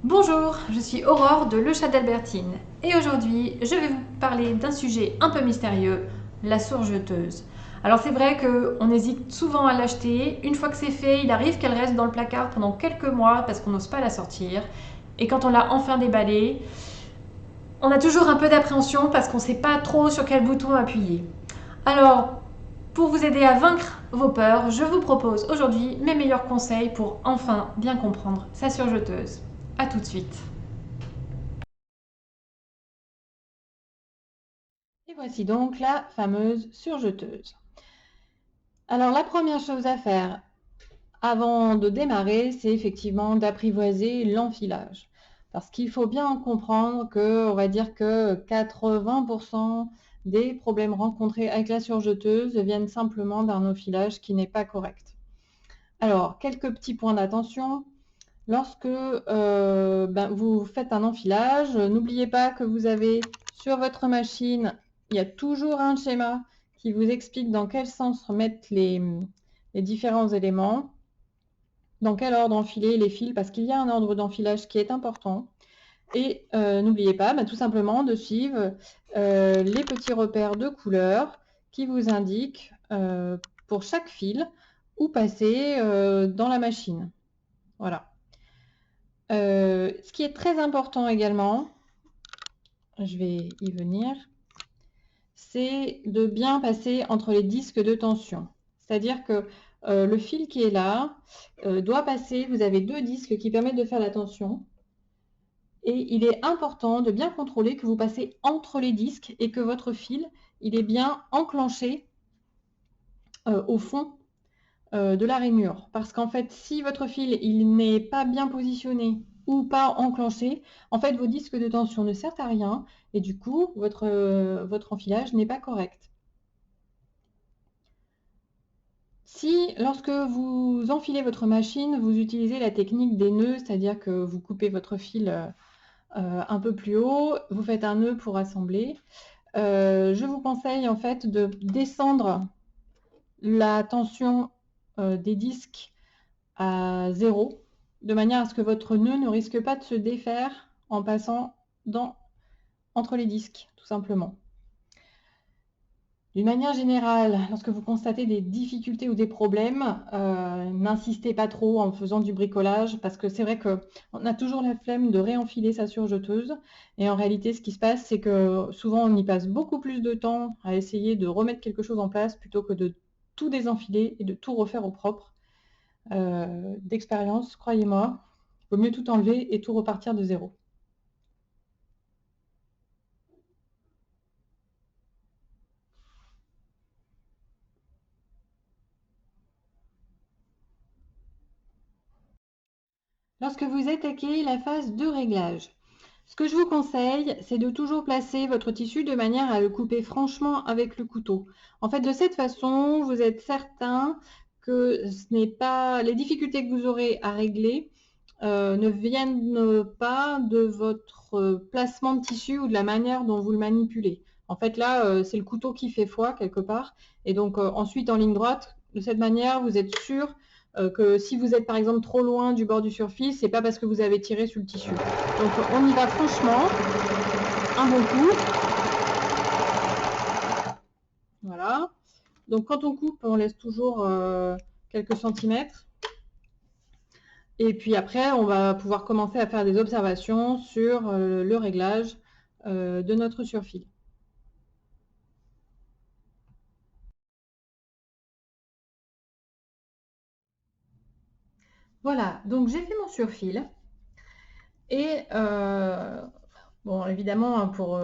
Bonjour, je suis Aurore de Le Chat d'Albertine et aujourd'hui je vais vous parler d'un sujet un peu mystérieux, la source jeteuse. Alors c'est vrai qu'on hésite souvent à l'acheter, une fois que c'est fait, il arrive qu'elle reste dans le placard pendant quelques mois parce qu'on n'ose pas la sortir et quand on l'a enfin déballée, on a toujours un peu d'appréhension parce qu'on ne sait pas trop sur quel bouton appuyer. Alors pour vous aider à vaincre vos peurs, je vous propose aujourd'hui mes meilleurs conseils pour enfin bien comprendre sa surjeteuse. A tout de suite. Et voici donc la fameuse surjeteuse. Alors la première chose à faire avant de démarrer, c'est effectivement d'apprivoiser l'enfilage. Parce qu'il faut bien comprendre que, on va dire que 80% des problèmes rencontrés avec la surjeteuse viennent simplement d'un enfilage qui n'est pas correct. Alors, quelques petits points d'attention. Lorsque vous faites un enfilage, n'oubliez pas que vous avez sur votre machine, il y a toujours un schéma qui vous explique dans quel sens remettre les différents éléments, dans quel ordre enfiler les fils, parce qu'il y a un ordre d'enfilage qui est important. Et n'oubliez pas tout simplement de suivre les petits repères de couleurs qui vous indiquent pour chaque fil où passer dans la machine. Voilà. Ce qui est très important également, je vais y venir, c'est de bien passer entre les disques de tension. C'est-à-dire que le fil qui est là doit passer, vous avez deux disques qui permettent de faire la tension. Et il est important de bien contrôler que vous passez entre les disques et que votre fil, il est bien enclenché au fond de la rainure. Parce qu'en fait, si votre fil il n'est pas bien positionné ou pas enclenché, en fait, vos disques de tension ne servent à rien et du coup, votre enfilage n'est pas correct. Si, lorsque vous enfilez votre machine, vous utilisez la technique des nœuds, c'est-à-dire que vous coupez votre fil un peu plus haut, vous faites un nœud pour assembler, je vous conseille en fait de descendre la tension des disques à 0, de manière à ce que votre nœud ne risque pas de se défaire en passant entre les disques, tout simplement. D'une manière générale, lorsque vous constatez des difficultés ou des problèmes, n'insistez pas trop en faisant du bricolage, parce que c'est vrai qu'on a toujours la flemme de réenfiler sa surjeteuse. Et en réalité, ce qui se passe, c'est que souvent, on y passe beaucoup plus de temps à essayer de remettre quelque chose en place plutôt que de tout désenfiler et de tout refaire au propre. D'expérience, croyez-moi, il vaut mieux tout enlever et tout repartir de zéro. Lorsque vous attaquez la phase de réglage, ce que je vous conseille, c'est de toujours placer votre tissu de manière à le couper franchement avec le couteau. En fait, de cette façon, vous êtes certain que ce n'est pas les difficultés que vous aurez à régler ne viennent pas de votre placement de tissu ou de la manière dont vous le manipulez. En fait, là, c'est le couteau qui fait foi quelque part. Et donc, ensuite, en ligne droite, de cette manière, vous êtes sûr que si vous êtes par exemple trop loin du bord du surfil, c'est pas parce que vous avez tiré sur le tissu. Donc, on y va franchement, un bon coup. Voilà. Donc, quand on coupe, on laisse toujours quelques centimètres. Et puis après, on va pouvoir commencer à faire des observations sur le réglage de notre surfil. Voilà, donc j'ai fait mon surfil. Et bon, évidemment, hein, pour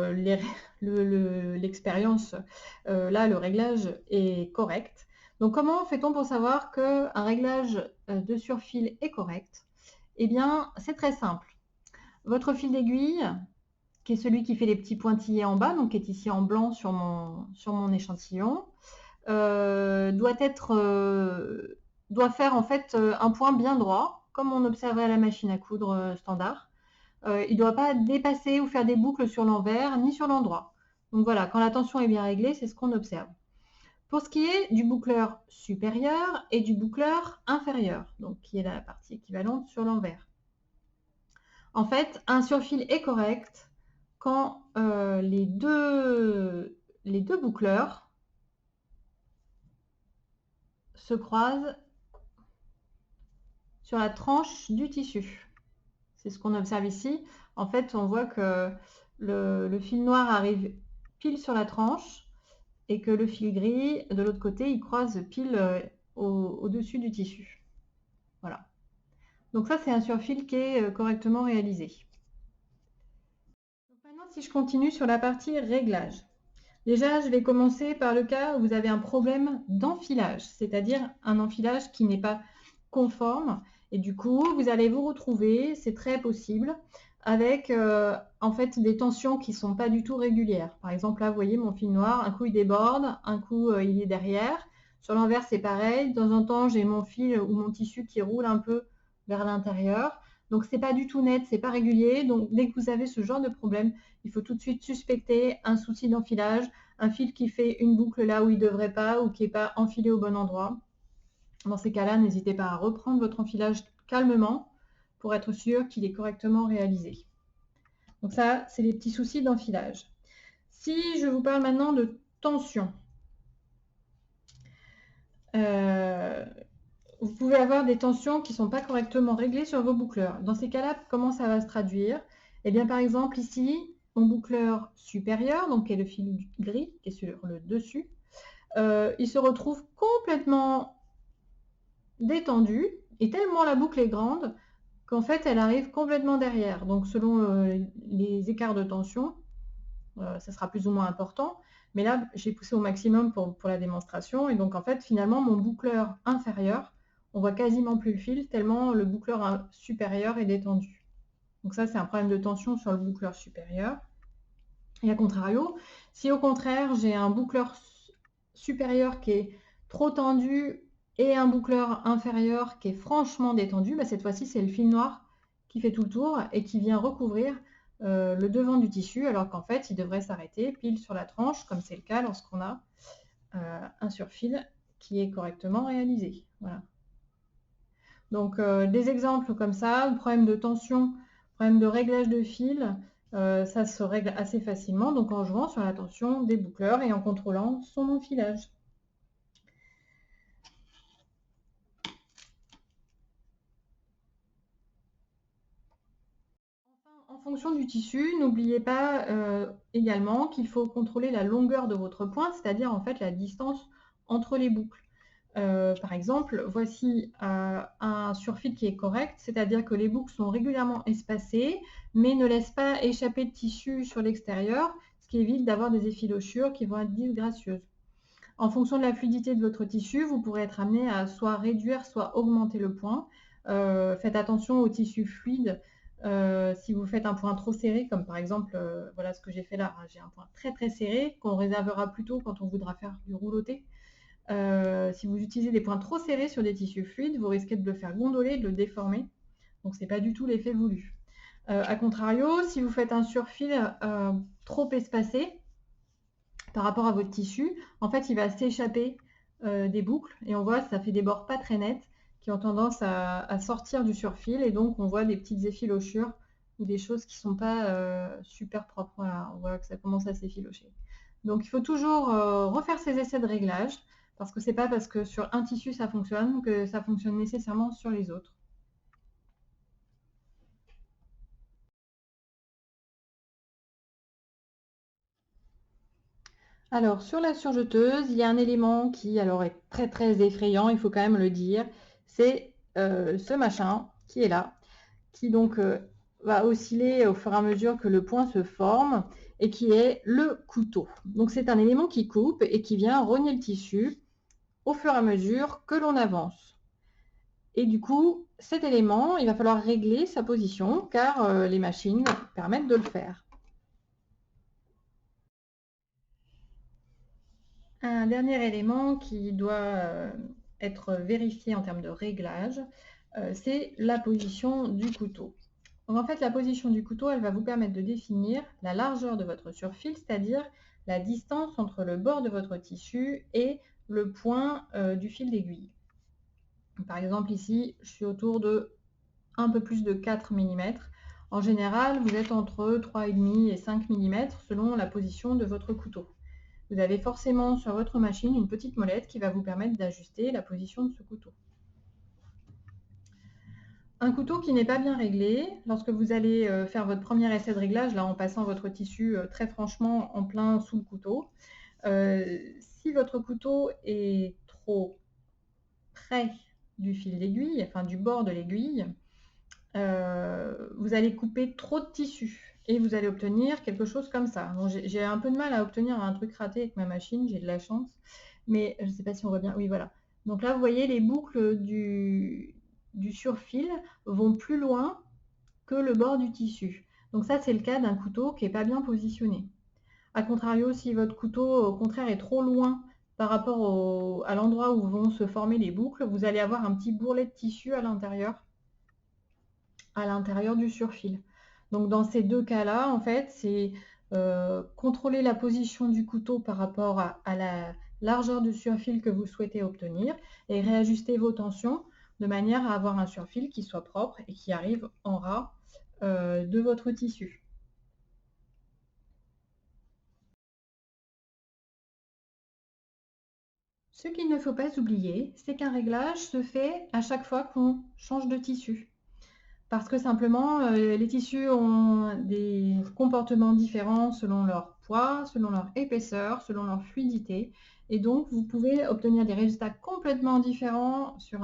l'expérience, là, le réglage est correct. Donc, comment fait-on pour savoir qu'un réglage de surfil est correct? Eh bien, c'est très simple. Votre fil d'aiguille, qui est celui qui fait les petits pointillés en bas, donc qui est ici en blanc sur mon échantillon, doit faire en fait un point bien droit, comme on observerait à la machine à coudre standard. Il ne doit pas dépasser ou faire des boucles sur l'envers ni sur l'endroit. Donc voilà, quand la tension est bien réglée, c'est ce qu'on observe. Pour ce qui est du boucleur supérieur et du boucleur inférieur, donc qui est la partie équivalente sur l'envers. En fait, un surfil est correct quand les deux boucleurs se croisent sur la tranche du tissu. C'est ce qu'on observe ici. En fait, on voit que le fil noir arrive pile sur la tranche et que le fil gris, de l'autre côté, il croise pile au-dessus du tissu. Voilà. Donc ça, c'est un surfil qui est correctement réalisé. Donc maintenant, si je continue sur la partie réglage. Déjà, je vais commencer par le cas où vous avez un problème d'enfilage, c'est-à-dire un enfilage qui n'est pas conforme. Et du coup, vous allez vous retrouver, c'est très possible, avec en fait des tensions qui ne sont pas du tout régulières. Par exemple, là, vous voyez mon fil noir, un coup il déborde, un coup il est derrière. Sur l'envers, c'est pareil. De temps en temps, j'ai mon fil ou mon tissu qui roule un peu vers l'intérieur. Donc, c'est pas du tout net, c'est pas régulier. Donc, dès que vous avez ce genre de problème, il faut tout de suite suspecter un souci d'enfilage, un fil qui fait une boucle là où il ne devrait pas ou qui n'est pas enfilé au bon endroit. Dans ces cas-là, n'hésitez pas à reprendre votre enfilage calmement pour être sûr qu'il est correctement réalisé. Donc ça, c'est les petits soucis d'enfilage. Si je vous parle maintenant de tension, vous pouvez avoir des tensions qui ne sont pas correctement réglées sur vos boucleurs. Dans ces cas-là, comment ça va se traduire? Eh bien, par exemple, ici, mon boucleur supérieur, donc qui est le fil gris, qui est sur le dessus, il se retrouve complètement détendu, et tellement la boucle est grande qu'en fait, elle arrive complètement derrière. Donc, selon les écarts de tension, ça sera plus ou moins important. Mais là, j'ai poussé au maximum pour la démonstration. Et donc, en fait, finalement, mon boucleur inférieur, on voit quasiment plus le fil, tellement le boucleur supérieur est détendu. Donc ça, c'est un problème de tension sur le boucleur supérieur. Et à contrario, si au contraire, j'ai un boucleur supérieur qui est trop tendu et un boucleur inférieur qui est franchement détendu, bah, cette fois-ci, c'est le fil noir qui fait tout le tour et qui vient recouvrir le devant du tissu, alors qu'en fait, il devrait s'arrêter pile sur la tranche, comme c'est le cas lorsqu'on a un surfil qui est correctement réalisé. Voilà. Donc, des exemples comme ça, problème de tension, problème de réglage de fil, ça se règle assez facilement, donc en jouant sur la tension des boucleurs et en contrôlant son enfilage. En fonction du tissu, n'oubliez pas également qu'il faut contrôler la longueur de votre pointe, c'est-à-dire en fait la distance entre les boucles. Par exemple, voici un surfil qui est correct, c'est-à-dire que les boucles sont régulièrement espacées, mais ne laissent pas échapper de tissu sur l'extérieur, ce qui évite d'avoir des effilochures qui vont être disgracieuses. En fonction de la fluidité de votre tissu, vous pourrez être amené à soit réduire, soit augmenter le point. Faites attention au tissu fluide. Si vous faites un point trop serré, comme par exemple, voilà ce que j'ai fait là, j'ai un point très très serré qu'on réservera plutôt quand on voudra faire du rouloté. Si vous utilisez des points trop serrés sur des tissus fluides, vous risquez de le faire gondoler, de le déformer. Donc, ce n'est pas du tout l'effet voulu. A contrario, si vous faites un surfil trop espacé par rapport à votre tissu, en fait, il va s'échapper des boucles et on voit que ça fait des bords pas très nets qui ont tendance à sortir du surfil et donc on voit des petites effilochures ou des choses qui ne sont pas super propres. Voilà, on voit que ça commence à s'effilocher. Donc, il faut toujours refaire ces essais de réglage parce que ce n'est pas parce que sur un tissu ça fonctionne que ça fonctionne nécessairement sur les autres. Alors, sur la surjeteuse, il y a un élément qui alors est très très effrayant, il faut quand même le dire, c'est ce machin qui est là, qui donc va osciller au fur et à mesure que le point se forme et qui est le couteau. Donc c'est un élément qui coupe et qui vient rogner le tissu au fur et à mesure que l'on avance. Et du coup, cet élément, il va falloir régler sa position car les machines permettent de le faire. Un dernier élément qui doit être vérifié en termes de réglage, c'est la position du couteau. Donc en fait, la position du couteau, elle va vous permettre de définir la largeur de votre surfil, c'est-à-dire la distance entre le bord de votre tissu et le point du fil d'aiguille. Par exemple, ici, je suis autour de un peu plus de 4 mm. En général, vous êtes entre 3,5 et 5 mm selon la position de votre couteau. Vous avez forcément sur votre machine une petite molette qui va vous permettre d'ajuster la position de ce couteau. Un couteau qui n'est pas bien réglé, lorsque vous allez faire votre premier essai de réglage, là en passant votre tissu très franchement en plein sous le couteau, si votre couteau est trop près du fil d'aiguille, enfin du bord de l'aiguille, vous allez couper trop de tissu et vous allez obtenir quelque chose comme ça. Bon, j'ai un peu de mal à obtenir un truc raté avec ma machine, j'ai de la chance, mais je ne sais pas si on voit bien. Oui, voilà. Donc là, vous voyez, les boucles du surfil vont plus loin que le bord du tissu. Donc ça, c'est le cas d'un couteau qui n'est pas bien positionné. A contrario, si votre couteau, au contraire, est trop loin par rapport à l'endroit où vont se former les boucles, vous allez avoir un petit bourrelet de tissu à l'intérieur du surfil. Donc dans ces deux cas-là, en fait, c'est contrôler la position du couteau par rapport à la largeur du surfil que vous souhaitez obtenir et réajuster vos tensions de manière à avoir un surfil qui soit propre et qui arrive en ras de votre tissu. Ce qu'il ne faut pas oublier, c'est qu'un réglage se fait à chaque fois qu'on change de tissu. Parce que simplement, les tissus ont des comportements différents selon leur poids, selon leur épaisseur, selon leur fluidité. Et donc, vous pouvez obtenir des résultats complètement différents sur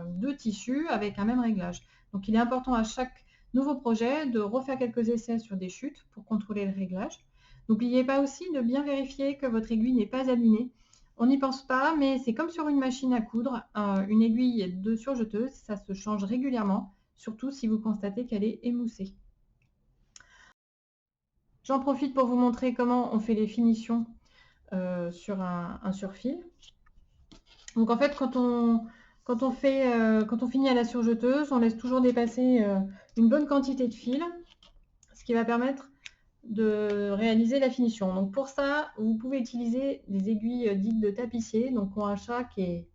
deux tissus avec un même réglage. Donc, il est important à chaque nouveau projet de refaire quelques essais sur des chutes pour contrôler le réglage. N'oubliez pas aussi de bien vérifier que votre aiguille n'est pas abîmée. On n'y pense pas, mais c'est comme sur une machine à coudre, une aiguille de surjeteuse, ça se change régulièrement, surtout si vous constatez qu'elle est émoussée. J'en profite pour vous montrer comment on fait les finitions sur un surfil. Donc en fait, quand on finit à la surjeteuse, on laisse toujours dépasser une bonne quantité de fil, ce qui va permettre de réaliser la finition. Donc pour ça, vous pouvez utiliser des aiguilles dites de tapissier, donc ont un chat qui est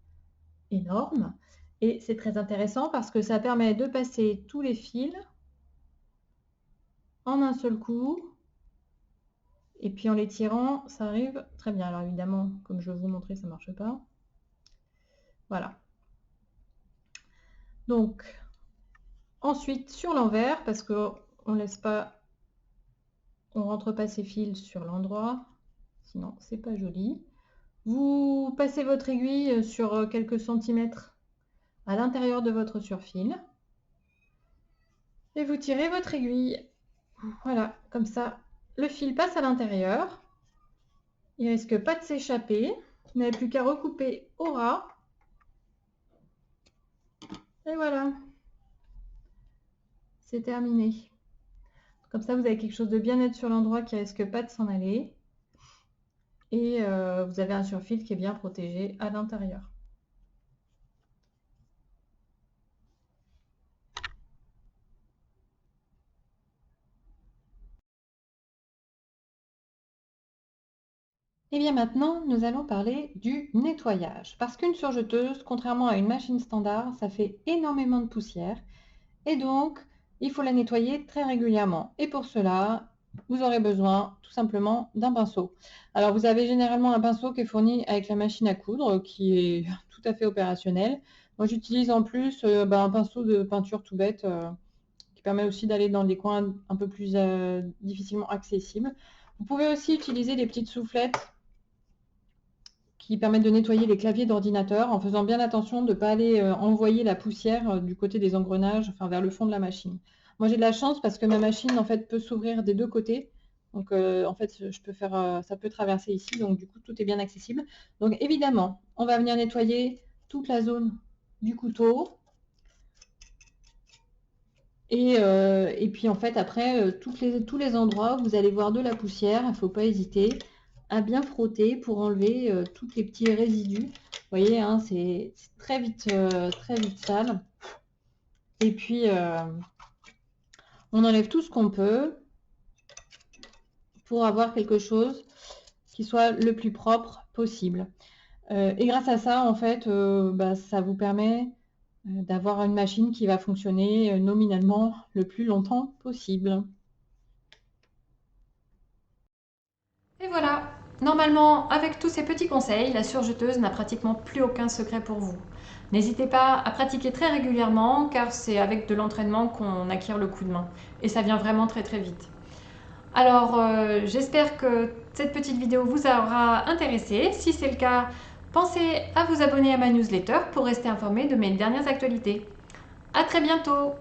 énorme. Et c'est très intéressant parce que ça permet de passer tous les fils en un seul coup. Et puis en les tirant, ça arrive très bien. Alors évidemment, comme je vais vous montrer, ça ne marche pas. Voilà. Donc, ensuite, sur l'envers, parce qu'on laisse pas, on rentre pas ses fils sur l'endroit, sinon c'est pas joli. Vous passez votre aiguille sur quelques centimètres à l'intérieur de votre surfil. Et vous tirez votre aiguille. Voilà, comme ça, le fil passe à l'intérieur. Il ne risque pas de s'échapper. Vous n'avez plus qu'à recouper au ras. Et voilà, c'est terminé. Comme ça, vous avez quelque chose de bien net sur l'endroit qui ne risque pas de s'en aller. Et vous avez un surfil qui est bien protégé à l'intérieur. Et bien maintenant, nous allons parler du nettoyage. Parce qu'une surjeteuse, contrairement à une machine standard, ça fait énormément de poussière. Et donc, il faut la nettoyer très régulièrement. Et pour cela, vous aurez besoin tout simplement d'un pinceau. Alors, vous avez généralement un pinceau qui est fourni avec la machine à coudre, qui est tout à fait opérationnel. Moi, j'utilise en plus un pinceau de peinture tout bête, qui permet aussi d'aller dans des coins un peu plus difficilement accessibles. Vous pouvez aussi utiliser des petites soufflettes qui permettent de nettoyer les claviers d'ordinateur en faisant bien attention de ne pas aller envoyer la poussière du côté des engrenages, enfin vers le fond de la machine. Moi j'ai de la chance parce que ma machine en fait peut s'ouvrir des deux côtés. Donc en fait je peux faire, ça peut traverser ici, donc du coup tout est bien accessible. Donc évidemment, on va venir nettoyer toute la zone du couteau. Et puis en fait après tous les endroits où vous allez voir de la poussière, il ne faut pas hésiter à bien frotter pour enlever tous les petits résidus. Vous voyez, hein, c'est très vite sale. Et puis on enlève tout ce qu'on peut pour avoir quelque chose qui soit le plus propre possible. Et grâce à ça, en fait, ça vous permet d'avoir une machine qui va fonctionner nominalement le plus longtemps possible. Et voilà, normalement, avec tous ces petits conseils, la surjeteuse n'a pratiquement plus aucun secret pour vous. N'hésitez pas à pratiquer très régulièrement car c'est avec de l'entraînement qu'on acquiert le coup de main et ça vient vraiment très très vite. Alors j'espère que cette petite vidéo vous aura intéressé. Si c'est le cas, pensez à vous abonner à ma newsletter pour rester informé de mes dernières actualités. À très bientôt!